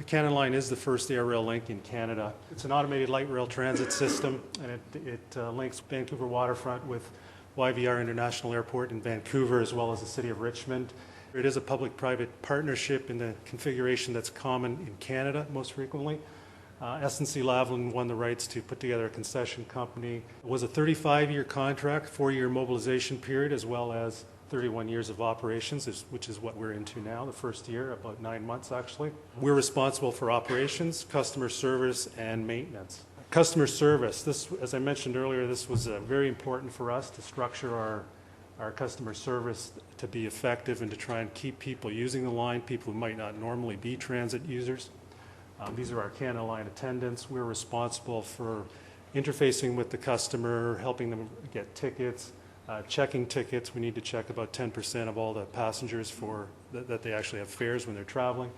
Canada Line is the first AirRail link in Canada. It's an automated light rail transit system, and it links Vancouver waterfront with YVR International Airport in Vancouver, as well as the city of Richmond. It is a public-private partnership in the configuration that's common in Canada most frequently. SNC-Lavalin won the rights to put together a concession company. It was a 35-year contract, 4-year mobilization period, as well as 31 years of operations, which is what we're into now, the first year, about 9 months actually. We're responsible for operations, customer service, and maintenance. Customer service, this, as I mentioned earlier, this was very important for us to structure our customer service to be effective and to try and keep people using the line, people who might not normally be transit users. These are our Canada Line attendants. We're responsible for interfacing with the customer, helping them get tickets, checking tickets. We need to check about 10% of all the passengers that they actually have fares when they're traveling.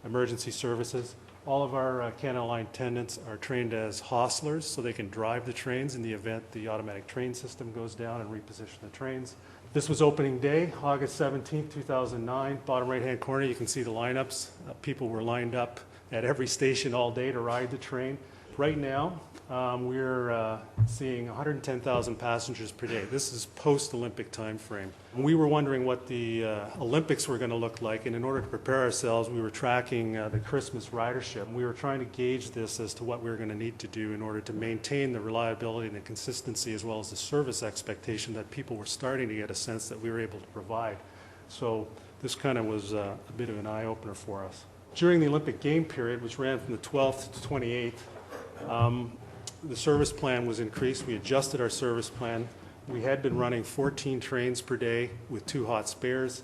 Emergency services. All of our Canada Line attendants are trained as hostlers, so they can drive the trains in the event the automatic train system goes down and reposition the trains. This was opening day, August 17, 2009. Bottom right-hand corner, you can see the lineups. People were lined up at every station all day to ride the train. Right now, we're seeing 110,000 passengers per day. This is post-Olympic time frame. We were wondering what the Olympics were going to look like, and in order to prepare ourselves, we were tracking the Christmas ridership. We were trying to gauge this as to what we were going to need to do in order to maintain the reliability and the consistency, as well as the service expectation that people were starting to get a sense that we were able to provide. So this kind of was a bit of an eye-opener for us. During the Olympic game period, which ran from the 12th to 28th, the service plan was increased. We adjusted our service plan. We had been running 14 trains per day with 2 hot spares.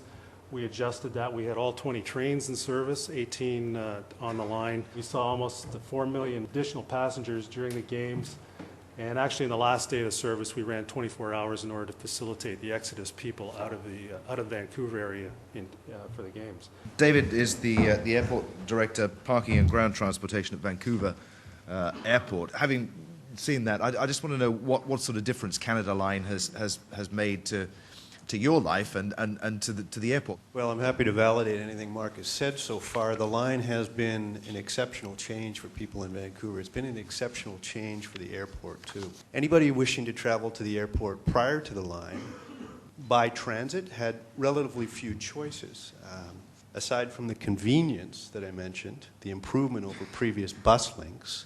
We adjusted that. We had all 20 trains in service, 18 on the line. We saw almost 4 million additional passengers during the games. And actually, in the last day of the service, we ran 24 hours in order to facilitate the exodus people out of Vancouver area for the games. David is the airport director, parking and ground transportation at Vancouver Airport. Having seen that, I just want to know what sort of difference Canada Line has made to your life and to the airport. Well, I'm happy to validate anything Mark has said so far. The line has been an exceptional change for people in Vancouver. It's been an exceptional change for the airport, too. Anybody wishing to travel to the airport prior to the line by transit had relatively few choices. Aside from the convenience that I mentioned, the improvement over previous bus links,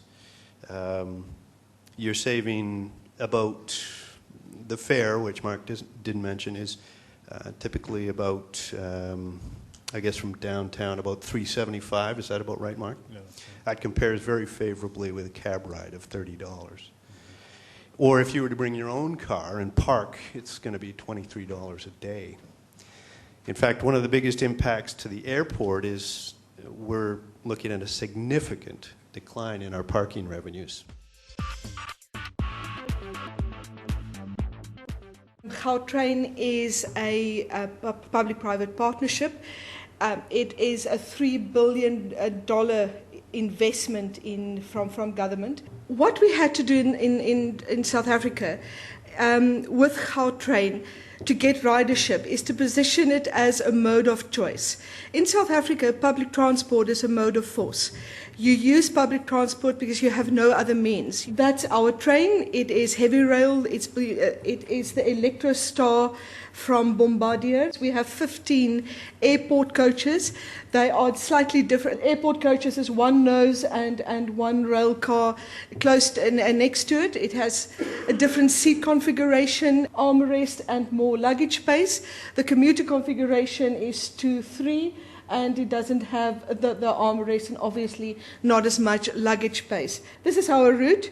you're saving about the fare, which Mark didn't mention, is typically about, I guess from downtown, about $3.75. Is that about right, Mark? Yeah. That compares very favorably with a cab ride of $30. Or if you were to bring your own car and park, it's going to be $23 a day. In fact, one of the biggest impacts to the airport is we're looking at a significant decline in our parking revenues. Gautrain is a public-private partnership. It is a $3 billion investment from government. What we had to do in South Africa with Gautrain to get ridership is to position it as a mode of choice. In South Africa, public transport is a mode of force. You use public transport because you have no other means. That's our train. It is heavy rail. It is the Electrostar from Bombardier. We have 15 airport coaches. They are slightly different. Airport coaches is one nose and one rail car close and next to it. It has a different seat configuration, armrest, and more luggage space. The commuter configuration is 2-3. And it doesn't have the armrest and obviously not as much luggage space. This is our route.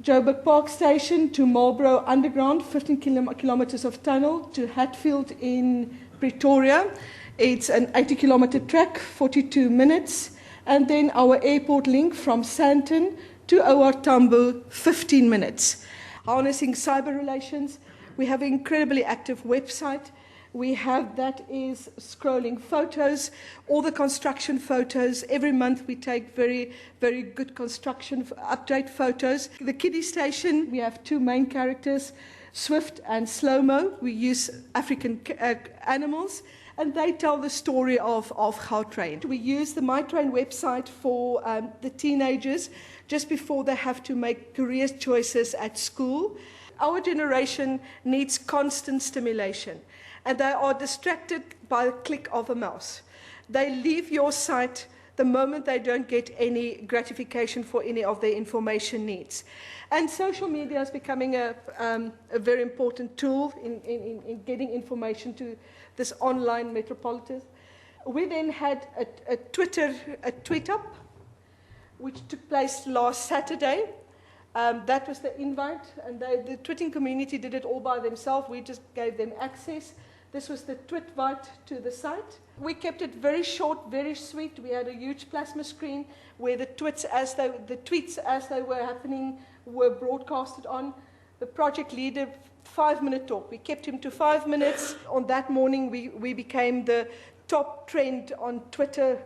Joburg Park Station to Marlborough Underground, 15 kilometers of tunnel, to Hatfield in Pretoria. It's an 80-kilometer track, 42 minutes. And then our airport link from Sandton to OR Tambo, 15 minutes. Harnessing cyber relations. We have an incredibly active website. We have that is scrolling photos, all the construction photos. Every month we take very, very good construction update photos. The kiddie station, we have 2 main characters, Swift and Slow-Mo. We use African animals. and they tell the story of Gautrain. We use the MyTrain website for the teenagers just before they have to make career choices at school. Our generation needs constant stimulation, and they are distracted by the click of a mouse. They leave your site the moment they don't get any gratification for any of their information needs. And social media is becoming a very important tool in getting information to this online metropolitan. We then had a tweet up, which took place last Saturday. That was the invite, and the tweeting community did it all by themselves. We just gave them access. This was the tweet-vite to the site. We kept it very short, very sweet. We had a huge plasma screen where the tweets as they were happening were broadcasted on. The project leader, 5-minute talk. We kept him to 5 minutes. On that morning, we became the top trend on Twitter,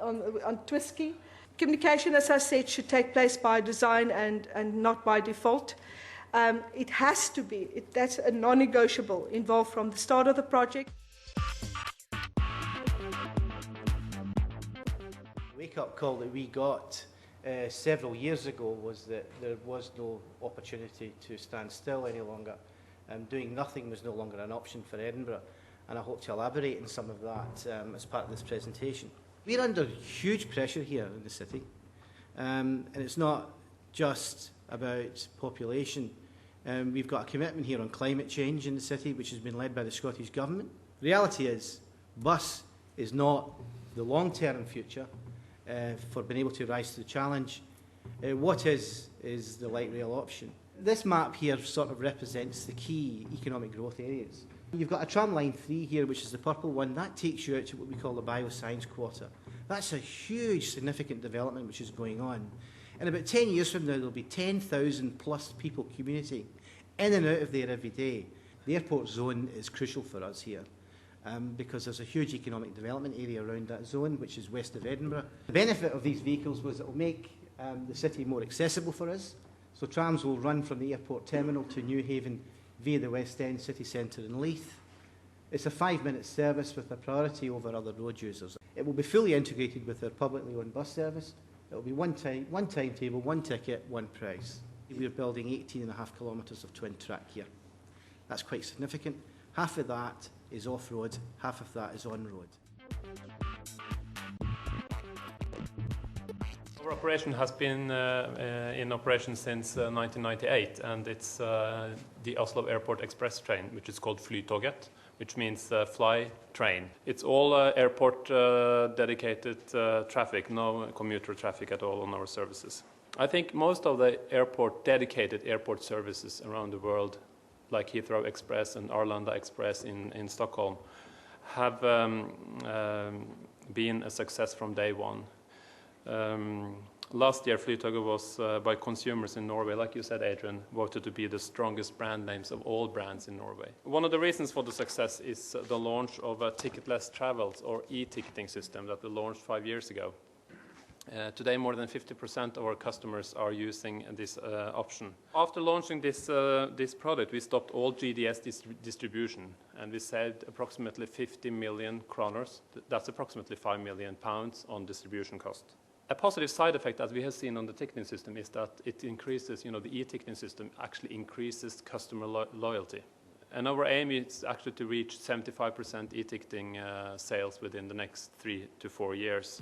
on Twisky. Communication, as I said, should take place by design and not by default. It has to be, that's a non-negotiable, involved from the start of the project. The wake-up call that we got several years ago was that there was no opportunity to stand still any longer. Doing nothing was no longer an option for Edinburgh, and I hope to elaborate on some of that as part of this presentation. We're under huge pressure here in the city, and it's not just about population. We've got a commitment here on climate change in the city, which has been led by the Scottish Government. The reality is, bus is not the long-term future for being able to rise to the challenge. What is the light rail option? This map here sort of represents the key economic growth areas. You've got a tram line 3 here, which is the purple one. That takes you out to what we call the Bioscience Quarter. That's a huge, significant development which is going on. In about 10 years from now, there'll be 10,000 plus people community in and out of there every day. The airport zone is crucial for us here because there's a huge economic development area around that zone, which is west of Edinburgh. The benefit of these vehicles was it will make the city more accessible for us. So trams will run from the airport terminal to Newhaven via the West End city centre in Leith. It's a 5-minute service with a priority over other road users. It will be fully integrated with our publicly owned bus service. It will be one timetable, one ticket, one price. We're building 18.5 kilometres of twin track here. That's quite significant. Half of that is off-road, half of that is on-road. Our operation has been in operation since 1998, and it's the Oslo Airport Express train, which is called Flytoget, which means fly train. It's all airport dedicated traffic, no commuter traffic at all on our services. I think most of the dedicated airport services around the world, like Heathrow Express and Arlanda Express in Stockholm, have been a success from day one. Last year, Flytoget was, by consumers in Norway, like you said, Adrian, voted to be the strongest brand names of all brands in Norway. One of the reasons for the success is the launch of a ticketless travels, or e-ticketing system, that we launched 5 years ago. Today, more than 50% of our customers are using this option. After launching this product, we stopped all GDS distribution, and we saved approximately 50 million kroners. That's approximately £5 million on distribution cost. A positive side effect that we have seen on the ticketing system is that it increases, the e-ticketing system actually increases customer loyalty. And our aim is actually to reach 75% e-ticketing sales within the next 3 to 4 years.